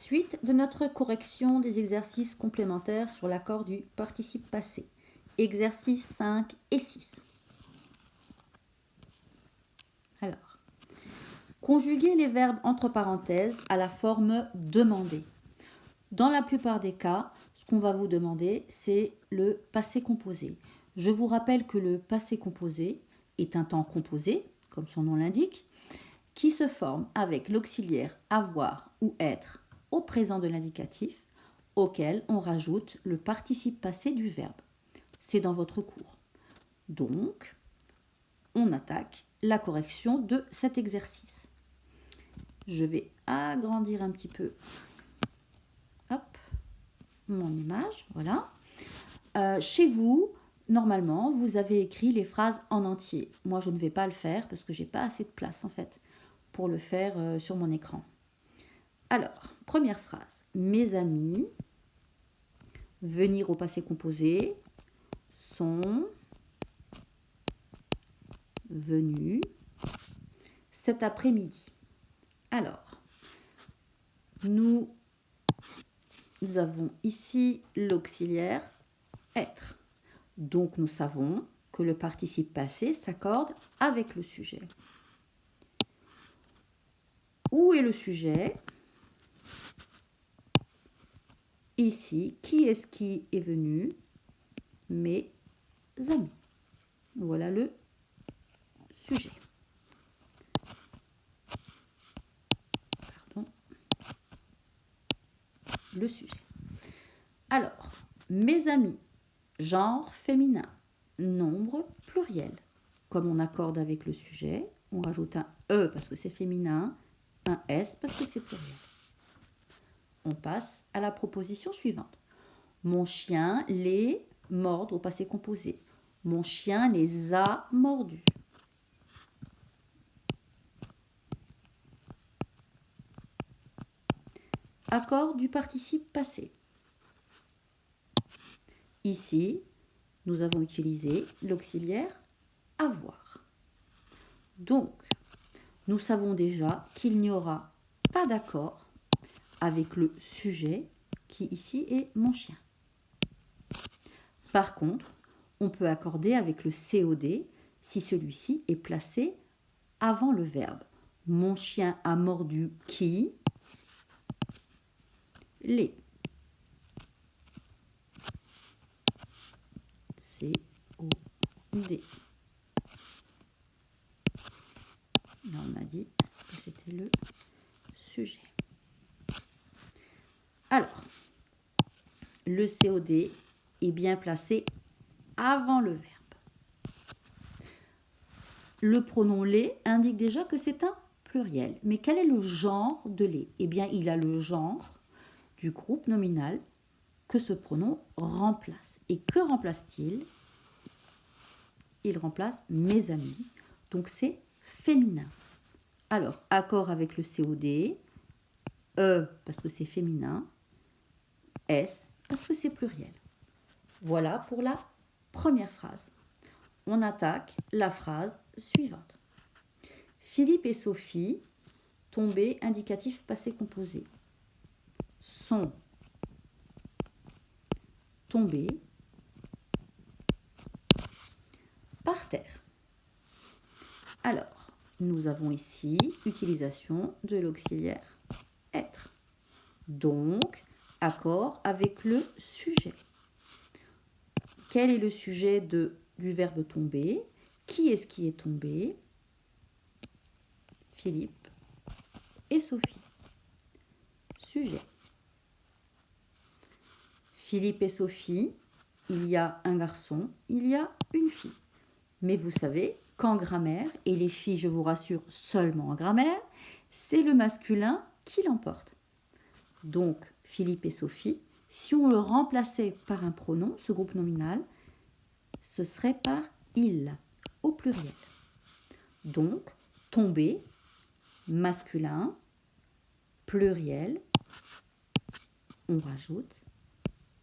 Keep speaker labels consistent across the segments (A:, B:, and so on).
A: Suite de notre correction des exercices complémentaires sur l'accord du participe passé. Exercices 5 et 6. Alors, conjuguer les verbes entre parenthèses à la forme demandée. Dans la plupart des cas, ce qu'on va vous demander, c'est le passé composé. Je vous rappelle que le passé composé est un temps composé, comme son nom l'indique, qui se forme avec l'auxiliaire avoir ou être au présent de l'indicatif, auquel on rajoute le participe passé du verbe. C'est dans votre cours. Donc, on attaque la correction de cet exercice. Je vais agrandir un petit peu mon image. Voilà. Chez vous, normalement, vous avez écrit les phrases en entier. Moi, je ne vais pas le faire parce que je n'ai pas assez de place, en fait, pour le faire sur mon écran. Alors, première phrase. Mes amis, venir au passé composé, sont venus cet après-midi. Alors, nous avons ici l'auxiliaire être. Donc, nous savons que le participe passé s'accorde avec le sujet. Où est le sujet? Ici, qui est-ce qui est venu? Mes amis. Voilà le sujet. Pardon. Le sujet. Alors, mes amis, genre féminin, nombre pluriel. Comme on accorde avec le sujet, on rajoute un E parce que c'est féminin, un S parce que c'est pluriel. On passe à la proposition suivante. Mon chien les mord au passé composé. Mon chien les a mordus. Accord du participe passé. Ici, nous avons utilisé l'auxiliaire avoir. Donc, nous savons déjà qu'il n'y aura pas d'accord avec le sujet qui ici est mon chien. Par contre, on peut accorder avec le COD si celui-ci est placé avant le verbe. Mon chien a mordu qui? Les. C-O-D. Là, on a dit que c'était le sujet. Alors, le COD est bien placé avant le verbe. Le pronom les indique déjà que c'est un pluriel. Mais quel est le genre de les? Eh bien, il a le genre du groupe nominal que ce pronom remplace. Et que remplace-t-il? Il remplace mes amis. Donc, c'est féminin. Alors, accord avec le COD. E, parce que c'est féminin. S, parce que c'est pluriel. Voilà pour la première phrase. On attaque la phrase suivante. Philippe et Sophie, tombés, indicatif passé composé, sont tombés par terre. Alors, nous avons ici utilisation de l'auxiliaire être. Donc, accord avec le sujet. Quel est le sujet du verbe tomber? Qui est-ce qui est tombé? Philippe et Sophie. Sujet. Philippe et Sophie, il y a un garçon, il y a une fille. Mais vous savez qu'en grammaire, et les filles, je vous rassure, seulement en grammaire, c'est le masculin qui l'emporte. Donc, Philippe et Sophie, si on le remplaçait par un pronom, ce groupe nominal, ce serait par il, au pluriel. Donc, tomber, masculin, pluriel, on rajoute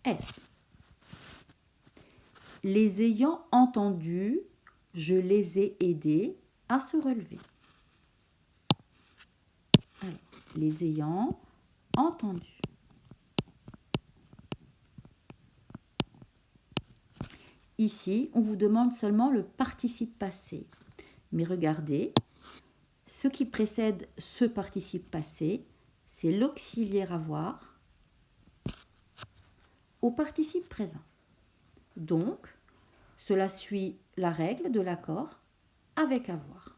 A: S. Les ayant entendus, je les ai aidés à se relever. Alors, les ayant entendus. Ici, on vous demande seulement le participe passé. Mais regardez, ce qui précède ce participe passé, c'est l'auxiliaire avoir au participe présent. Donc, cela suit la règle de l'accord avec avoir.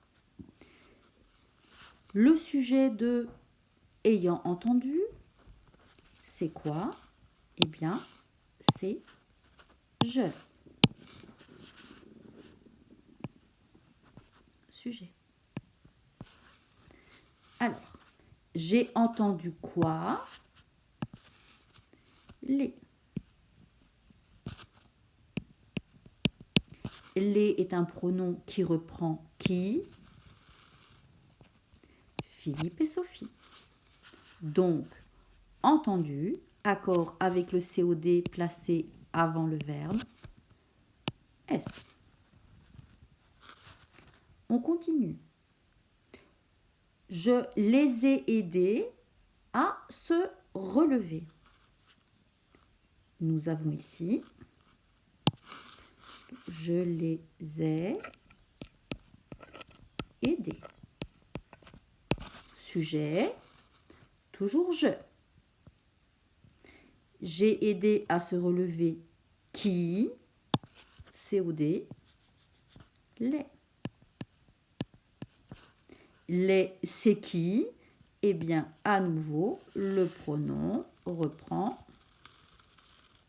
A: Le sujet de ayant entendu, c'est quoi? Eh bien, c'est je. Sujet. Alors, j'ai entendu quoi? Les. Les est un pronom qui reprend qui? Philippe et Sophie. Donc, entendu, accord avec le COD placé avant le verbe. S. On continue. Je les ai aidés à se relever. Nous avons ici, je les ai aidés. Sujet, toujours je. J'ai aidé à se relever qui? COD, les. Les, c'est qui? Eh bien, à nouveau, le pronom reprend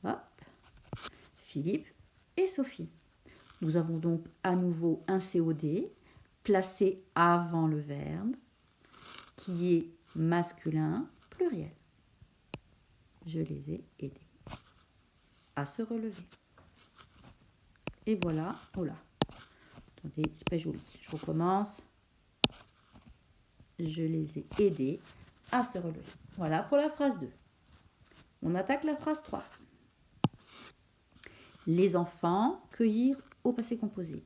A: hop, Philippe et Sophie. Nous avons donc à nouveau un COD placé avant le verbe qui est masculin pluriel. Je les ai aidés à se relever. Et voilà, oh là, attendez, c'est pas joli, je recommence. Je les ai aidés à se relever. Voilà pour la phrase 2. On attaque la phrase 3. Les enfants cueillirent au passé composé.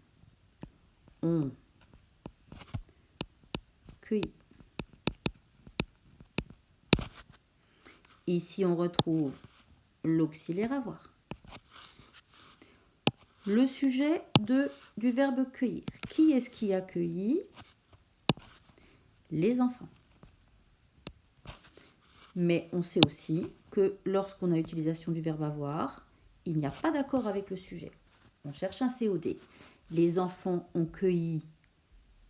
A: On cueillit. Ici, on retrouve l'auxiliaire avoir. Le sujet du verbe cueillir. Qui est-ce qui a cueilli? Les enfants. Mais on sait aussi que lorsqu'on a utilisation du verbe avoir, il n'y a pas d'accord avec le sujet. On cherche un COD. Les enfants ont cueilli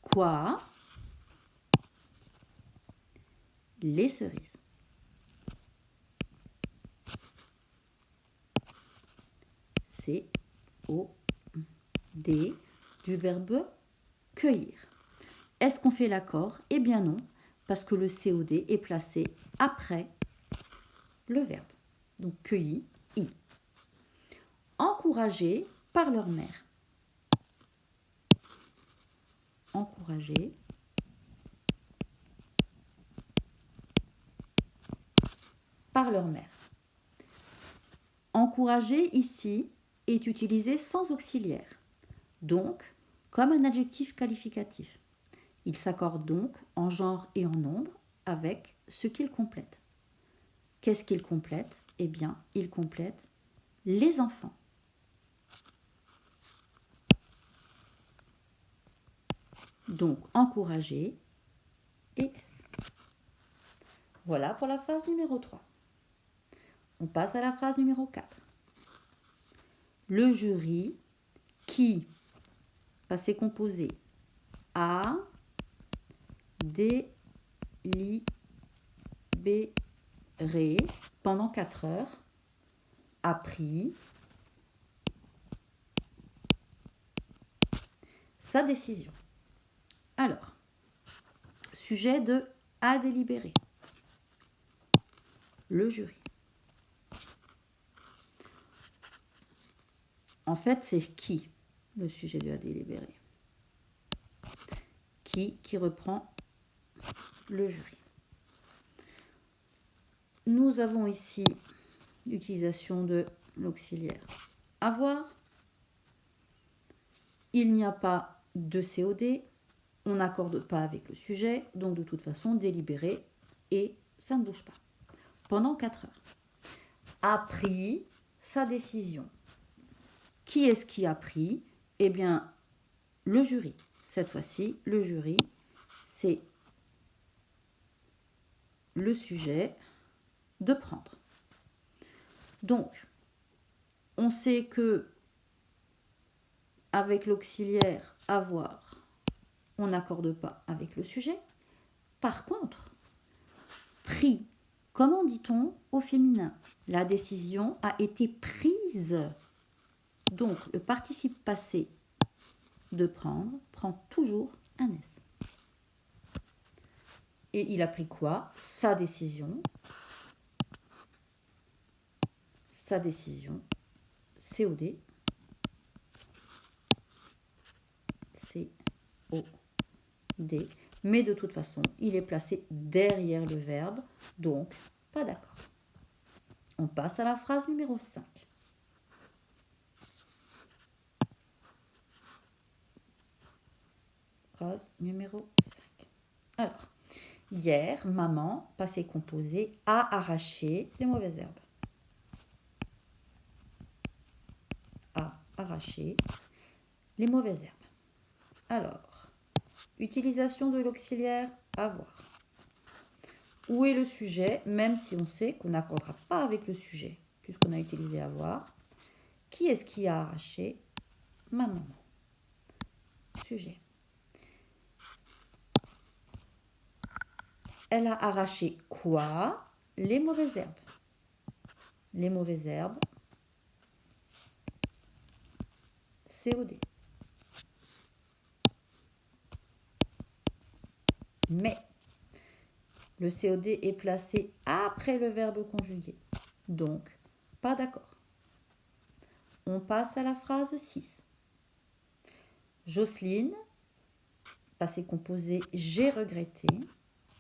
A: quoi? Les cerises. C-O-D du verbe cueillir. Est-ce qu'on fait l'accord? Eh bien non, parce que le COD est placé après le verbe. Donc cueilli, i. Encouragés par leur mère. Encouragés par leur mère. Encourager ici est utilisé sans auxiliaire, donc comme un adjectif qualificatif. Il s'accorde donc en genre et en nombre avec ce qu'il complète. Qu'est-ce qu'il complète? Eh bien, il complète les enfants. Donc, encourager et S. Voilà pour la phrase numéro 3. On passe à la phrase numéro 4. Le jury qui, passé composé, a délibéré pendant 4 heures, a pris sa décision. Alors, sujet de a délibéré. Le jury. En fait, c'est qui le sujet de a délibéré? Qui reprend le jury. Nous avons ici l'utilisation de l'auxiliaire avoir. Il n'y a pas de COD, on n'accorde pas avec le sujet, donc de toute façon, délibéré et ça ne bouge pas. Pendant 4 heures. A pris sa décision. Qui est-ce qui a pris? Eh bien, le jury. Cette fois-ci, le jury, c'est le sujet de prendre. Donc, on sait que avec l'auxiliaire avoir, on n'accorde pas avec le sujet. Par contre, pris, comment dit-on au féminin? La décision a été prise. Donc, le participe passé de prendre prend toujours un S. Et il a pris quoi? Sa décision. Sa décision. COD. COD. Mais de toute façon, il est placé derrière le verbe. Donc, pas d'accord. On passe à la phrase numéro 5. Phrase numéro 5. Alors, hier, maman, passé composé, a arraché les mauvaises herbes. A arraché les mauvaises herbes. Alors, utilisation de l'auxiliaire avoir. Où est le sujet, même si on sait qu'on n'accordera pas avec le sujet, puisqu'on a utilisé avoir. Qui est-ce qui a arraché? Ma maman. Sujet. Elle a arraché quoi? Les mauvaises herbes. Les mauvaises herbes. COD. Mais le COD est placé après le verbe conjugué. Donc, pas d'accord. On passe à la phrase 6. Jocelyne, passé composé, j'ai regretté.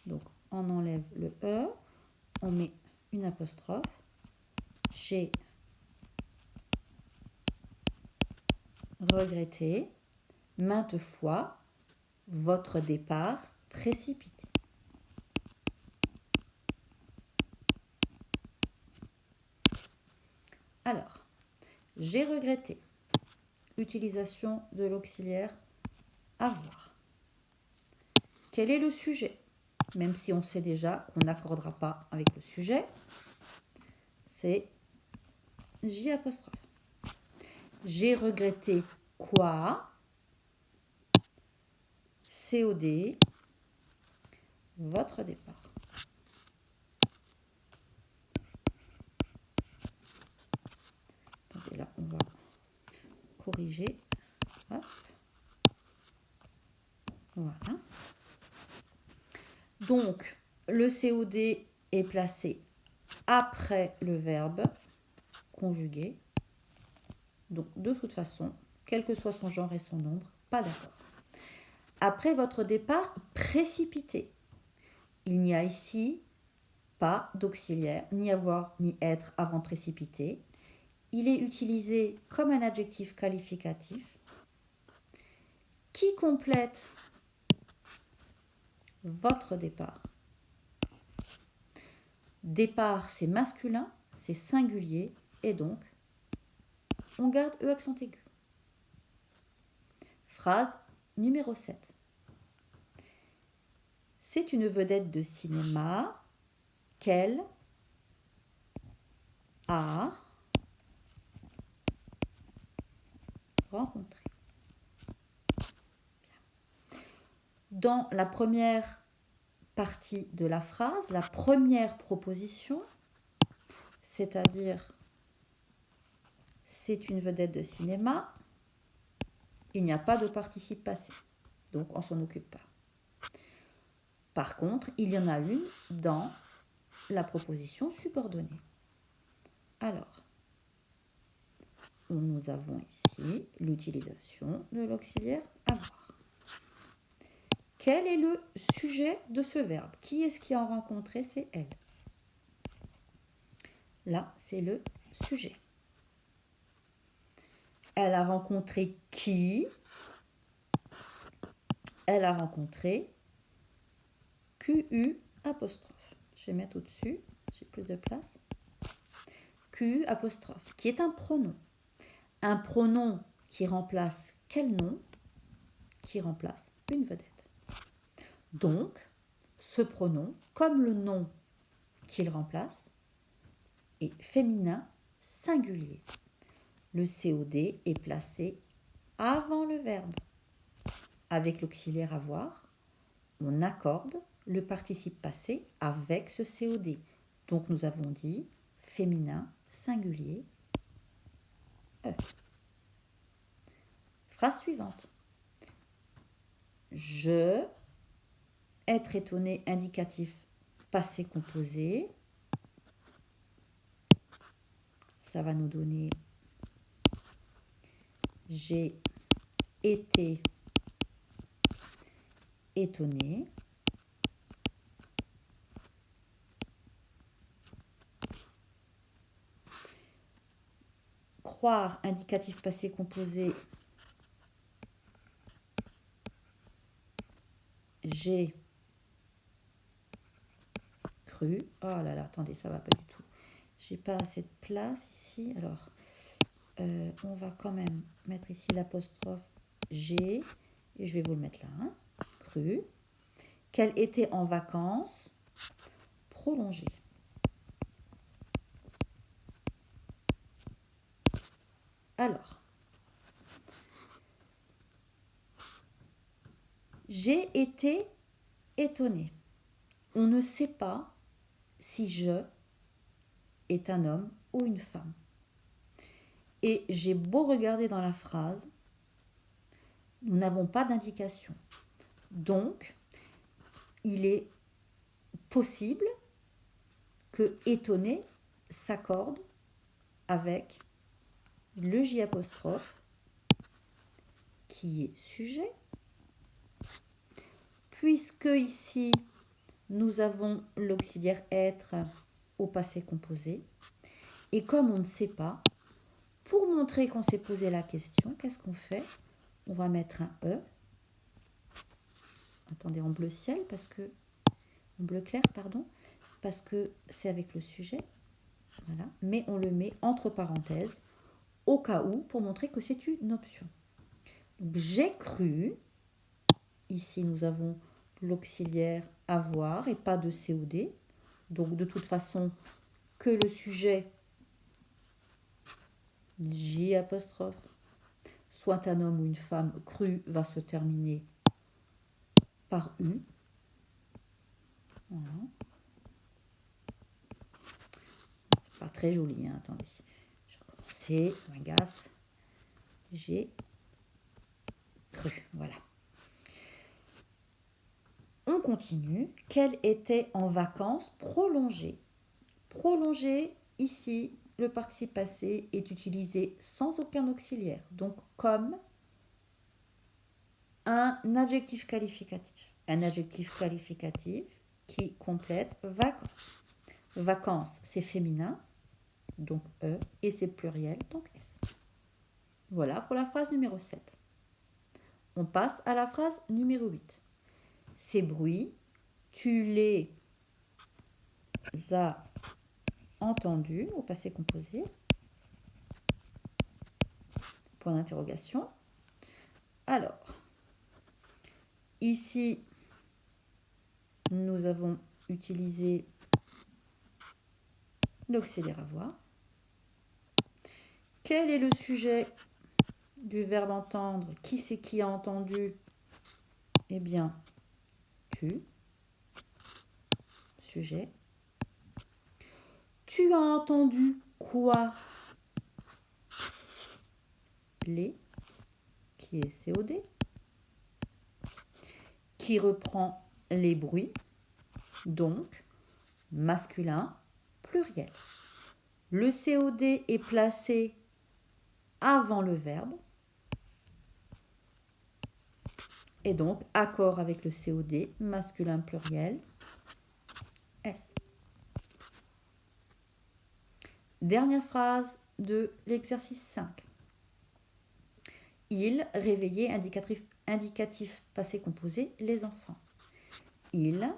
A: Donc, on enlève le E, on met une apostrophe. J'ai regretté maintes fois votre départ précipité. Alors, j'ai regretté. Utilisation de l'auxiliaire avoir. Quel est le sujet? Même si on sait déjà qu'on n'accordera pas avec le sujet, c'est J apostrophe. J'ai regretté quoi? COD, votre départ. Et là, on va corriger. Hop. Voilà. Donc, le COD est placé après le verbe conjugué. Donc, de toute façon, quel que soit son genre et son nombre, pas d'accord. Après votre départ précipité, il n'y a ici pas d'auxiliaire, ni avoir, ni être avant précipité. Il est utilisé comme un adjectif qualificatif qui complète votre départ. Départ, c'est masculin, c'est singulier, et donc, on garde E accent aigu. Phrase numéro 7. C'est une vedette de cinéma qu'elle a rencontrée. Dans la première partie de la phrase, la première proposition, c'est-à-dire c'est une vedette de cinéma, il n'y a pas de participe passé, donc on ne s'en occupe pas. Par contre, il y en a une dans la proposition subordonnée. Alors, nous avons ici l'utilisation de l'auxiliaire avoir. Quel est le sujet de ce verbe? Qui est-ce qui a rencontré? C'est elle. Là, c'est le sujet. Elle a rencontré qui? Elle a rencontré QU apostrophe. Je vais mettre au-dessus, j'ai plus de place. QU apostrophe, qui est un pronom. un pronom qui remplace quel nom? Qui remplace une vedette. Donc, ce pronom, comme le nom qu'il remplace, est féminin singulier. Le COD est placé avant le verbe. Avec l'auxiliaire avoir, on accorde le participe passé avec ce COD. Donc nous avons dit féminin singulier E. Phrase suivante. Je, être étonné, indicatif passé composé. Ça va nous donner j'ai été étonné. Croire, indicatif passé composé. J'ai cru. Oh là là, attendez, ça va pas du tout. J'ai pas assez de place ici. Alors, on va quand même mettre ici l'apostrophe G. Et je vais vous le mettre là. Hein. Cru. Qu'elle était en vacances prolongées. Alors, j'ai été étonnée. On ne sait pas si je est un homme ou une femme. Et j'ai beau regarder dans la phrase, nous n'avons pas d'indication. Donc, il est possible que étonné s'accorde avec le J apostrophe qui est sujet, puisque ici nous avons l'auxiliaire être au passé composé. Et comme on ne sait pas, pour montrer qu'on s'est posé la question, qu'est-ce qu'on fait? On va mettre un E. Attendez, en bleu ciel, parce que en bleu clair, pardon, parce que c'est avec le sujet. Voilà. Mais on le met entre parenthèses, au cas où, pour montrer que c'est une option. Donc, j'ai cru. Ici, nous avons l'auxiliaire avoir et pas de COD. Donc, de toute façon, que le sujet J apostrophe soit un homme ou une femme, cru va se terminer par U. Voilà. C'est pas très joli, hein. Attendez. Je vais recommencer, ça m'agace. J'ai cru, voilà. On continue. Qu'elle était en vacances prolongées. Prolongées, ici, le participe passé est utilisé sans aucun auxiliaire. Donc, comme un adjectif qualificatif. Un adjectif qualificatif qui complète vacances. Vacances, c'est féminin, donc E, et c'est pluriel, donc S. Voilà pour la phrase numéro 7. On passe à la phrase numéro 8. Ces bruits, tu les as entendus au passé composé. Point d'interrogation. Alors, ici, nous avons utilisé l'auxiliaire avoir. Quel est le sujet du verbe entendre? Qui c'est qui a entendu? Eh bien, tu. Sujet. Tu as entendu quoi? Les, qui est COD, qui reprend les bruits, donc masculin, pluriel. Le COD est placé avant le verbe, et donc accord avec le COD, masculin, pluriel, S. Dernière phrase de l'exercice 5. Il réveillait indicatif passé composé les enfants. Ils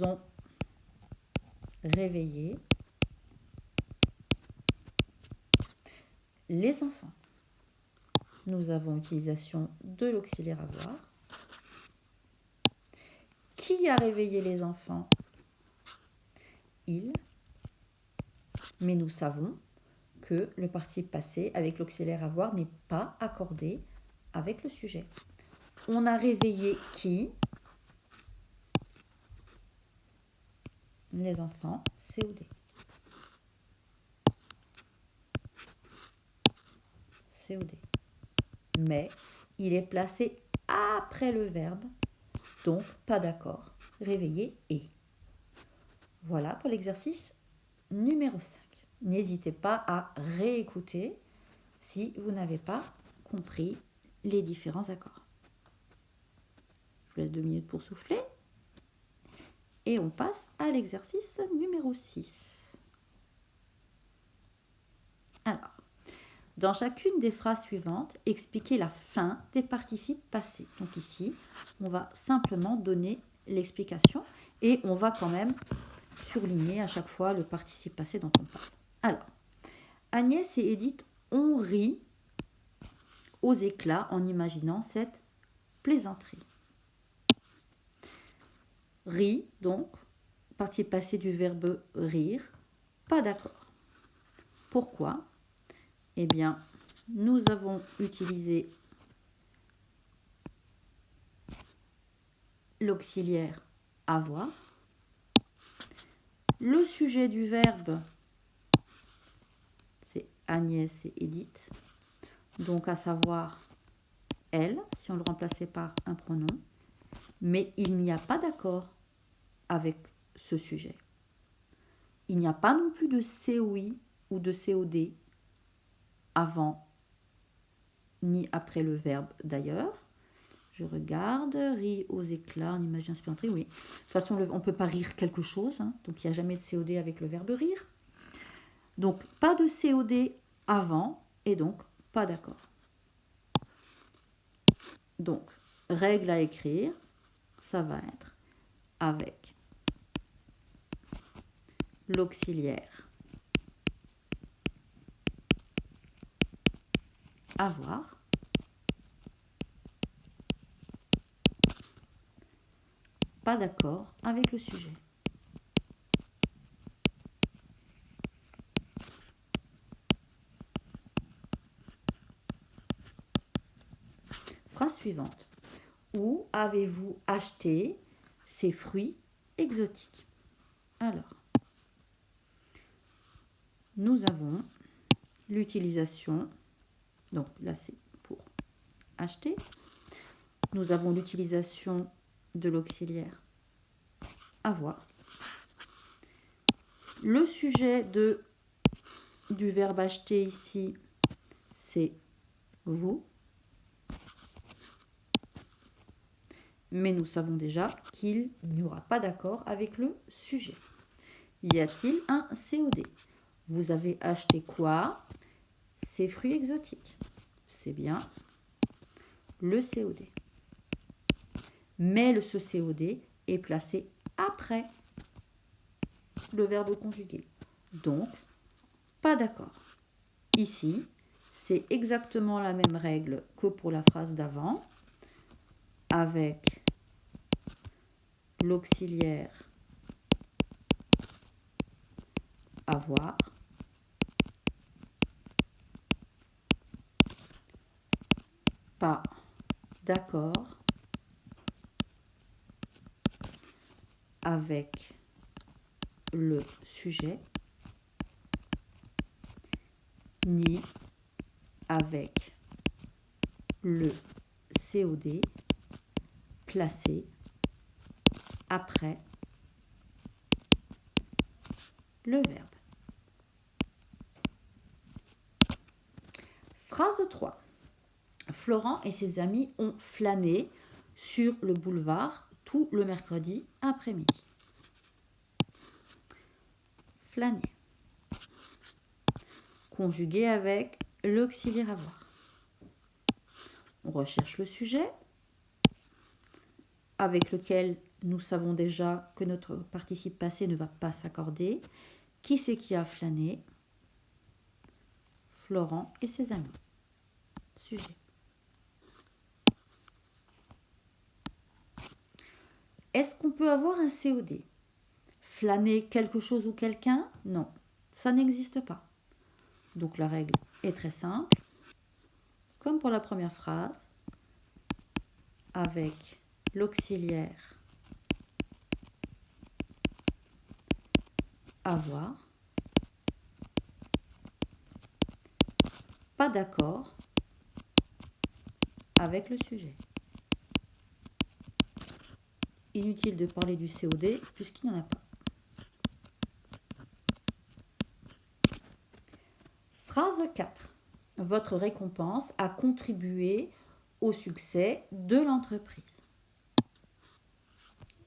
A: ont réveillé les enfants. Nous avons utilisation de l'auxiliaire avoir. Qui a réveillé les enfants? Il. Mais nous savons que le participe passé avec l'auxiliaire avoir n'est pas accordé avec le sujet. On a réveillé qui? Les enfants, COD. COD. Mais il est placé après le verbe, donc pas d'accord. Réveiller et. Voilà pour l'exercice numéro 5. N'hésitez pas à réécouter si vous n'avez pas compris les différents accords. Je vous laisse 2 minutes pour souffler. Et on passe à l'exercice numéro 6. Alors, dans chacune des phrases suivantes, expliquez la fin des participes passés. Donc ici, on va simplement donner l'explication et on va quand même surligner à chaque fois le participe passé dont on parle. Alors, Agnès et Edith ont ri aux éclats en imaginant cette plaisanterie. Ri, donc, participe passé du verbe rire, pas d'accord. Pourquoi? Eh bien, nous avons utilisé l'auxiliaire avoir. Le sujet du verbe, c'est Agnès et Edith. Donc, à savoir elle, si on le remplaçait par un pronom. Mais il n'y a pas d'accord avec ce sujet. Il n'y a pas non plus de COI ou de COD avant ni après le verbe d'ailleurs. Je regarde, rit aux éclats, on imagine inspiranterie, oui. De toute façon, on ne peut pas rire quelque chose, hein, donc il n'y a jamais de COD avec le verbe rire. Donc, pas de COD avant, et donc pas d'accord. Donc, règle à écrire, ça va être avec l'auxiliaire avoir. Pas d'accord avec le sujet. Phrase suivante. Où avez-vous acheté ces fruits exotiques? Alors, nous avons l'utilisation, donc là c'est pour acheter. Nous avons l'utilisation de l'auxiliaire avoir. Le sujet du verbe acheter ici, c'est vous. Mais nous savons déjà qu'il n'y aura pas d'accord avec le sujet. Y a-t-il un COD? Vous avez acheté quoi? Ces fruits exotiques. C'est bien le COD. Mais ce COD est placé après le verbe conjugué. Donc, pas d'accord. Ici, c'est exactement la même règle que pour la phrase d'avant, avec l'auxiliaire avoir. Pas d'accord avec le sujet, ni avec le COD placé après le verbe. Phrase 3. Florent et ses amis ont flâné sur le boulevard tout le mercredi après-midi. Flâner. Conjugué avec l'auxiliaire avoir. On recherche le sujet avec lequel nous savons déjà que notre participe passé ne va pas s'accorder. Qui c'est qui a flâné? Florent et ses amis. Sujet. Est-ce qu'on peut avoir un COD? Flâner quelque chose ou quelqu'un? Non, ça n'existe pas. Donc la règle est très simple. Comme pour la première phrase, avec l'auxiliaire avoir, pas d'accord avec le sujet. Inutile de parler du COD puisqu'il n'y en a pas. Phrase 4. Votre récompense a contribué au succès de l'entreprise.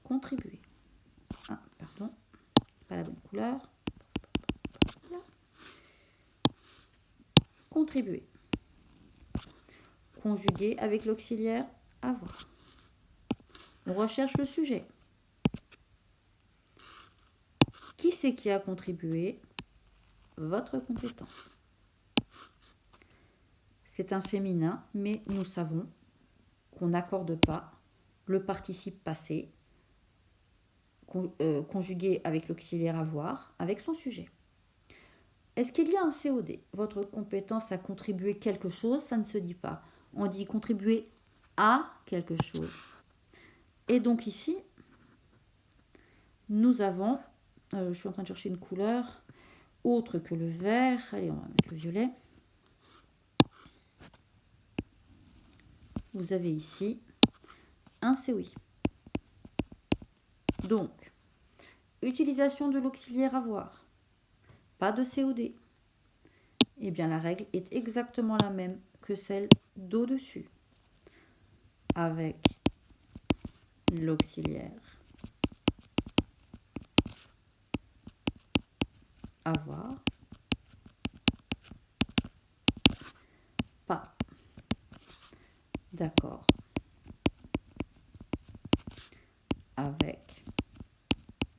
A: Contribuer. Ah, pardon, pas la bonne couleur. Contribuer. Conjuguer avec l'auxiliaire avoir. On recherche le sujet. Qui c'est qui a contribué? Votre compétence. C'est un féminin, mais nous savons qu'on n'accorde pas le participe passé conjugué avec l'auxiliaire avoir avec son sujet. Est-ce qu'il y a un COD? Votre compétence a contribué quelque chose, ça ne se dit pas. On dit contribuer à quelque chose. Et donc ici, nous avons, je suis en train de chercher une couleur autre que le vert. Allez, on va mettre le violet. Vous avez ici un COI. Donc, utilisation de l'auxiliaire avoir, pas de COD. Eh bien, la règle est exactement la même que celle d'au-dessus. Avec l'auxiliaire avoir, pas d'accord avec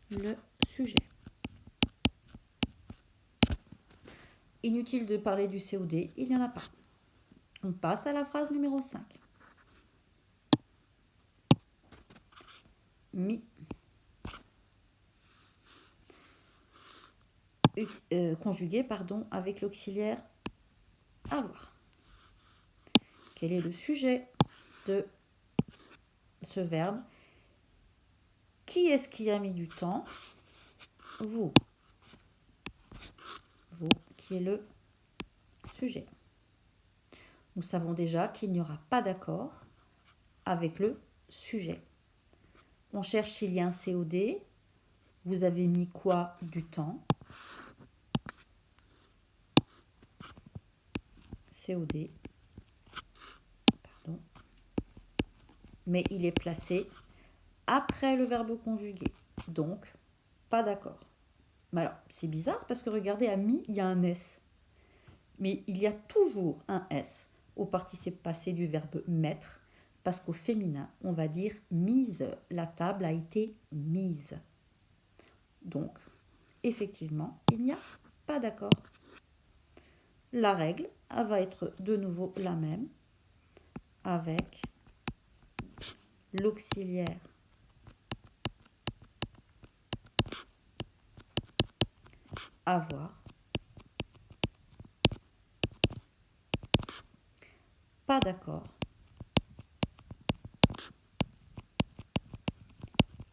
A: le sujet. Inutile de parler du COD, il n'y en a pas. On passe à la phrase numéro 5. Mi. Conjugué avec l'auxiliaire avoir. Quel est le sujet de ce verbe? Qui est-ce qui a mis du temps? Vous. Vous, qui est le sujet. Nous savons déjà qu'il n'y aura pas d'accord avec le sujet. On cherche s'il y a un COD. Vous avez mis quoi? Du temps. COD. Pardon. Mais il est placé après le verbe conjugué. Donc, pas d'accord. Alors, c'est bizarre parce que regardez, à mi, il y a un S. Mais il y a toujours un S au participe passé du verbe mettre parce qu'au féminin, on va dire mise. La table a été mise. Donc, effectivement, il n'y a pas d'accord. La règle va être de nouveau la même avec l'auxiliaire avoir, pas d'accord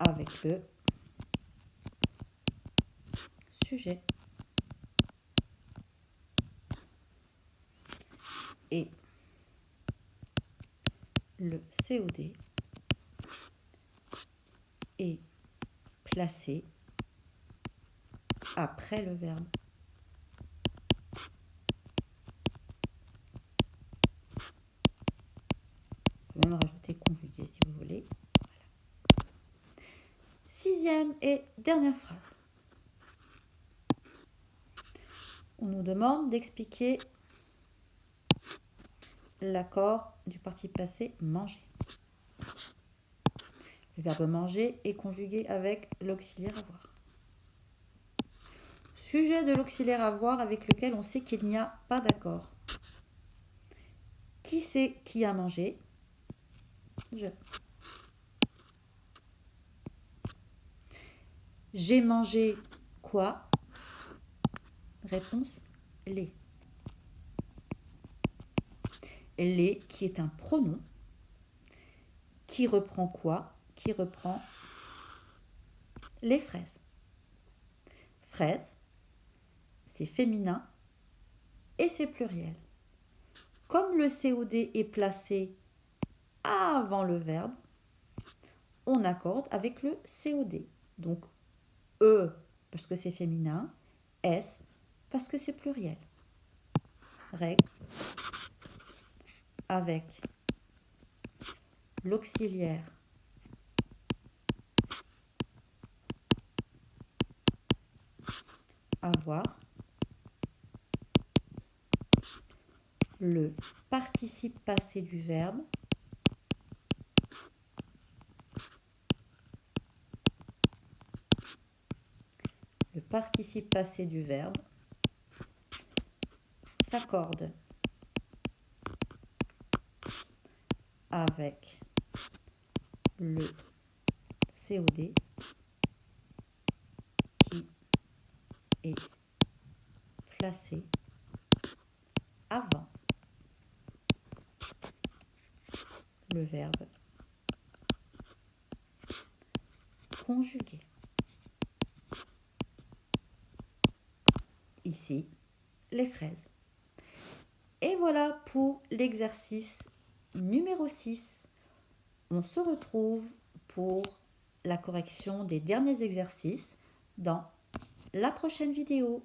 A: avec le sujet. Et le COD est placé après le verbe. Vous pouvez même rajouter conjugué si vous voulez. Voilà. 6e et dernière phrase. On nous demande d'expliquer l'accord du participe passé manger. Le verbe manger est conjugué avec l'auxiliaire avoir. Sujet de l'auxiliaire avoir avec lequel on sait qu'il n'y a pas d'accord. Qui c'est qui a mangé? Je. J'ai mangé quoi? Réponse, les. Les qui est un pronom qui reprend quoi? Qui reprend les fraises. Fraises, c'est féminin et c'est pluriel. Comme le COD est placé avant le verbe, on accorde avec le COD. Donc E parce que c'est féminin, S parce que c'est pluriel. Règle avec l'auxiliaire avoir, le participe passé du verbe s'accorde avec le COD qui est placé avant le verbe conjugué. Ici, les fraises. Et voilà pour l'exercice numéro 6. On se retrouve pour la correction des derniers exercices dans la prochaine vidéo.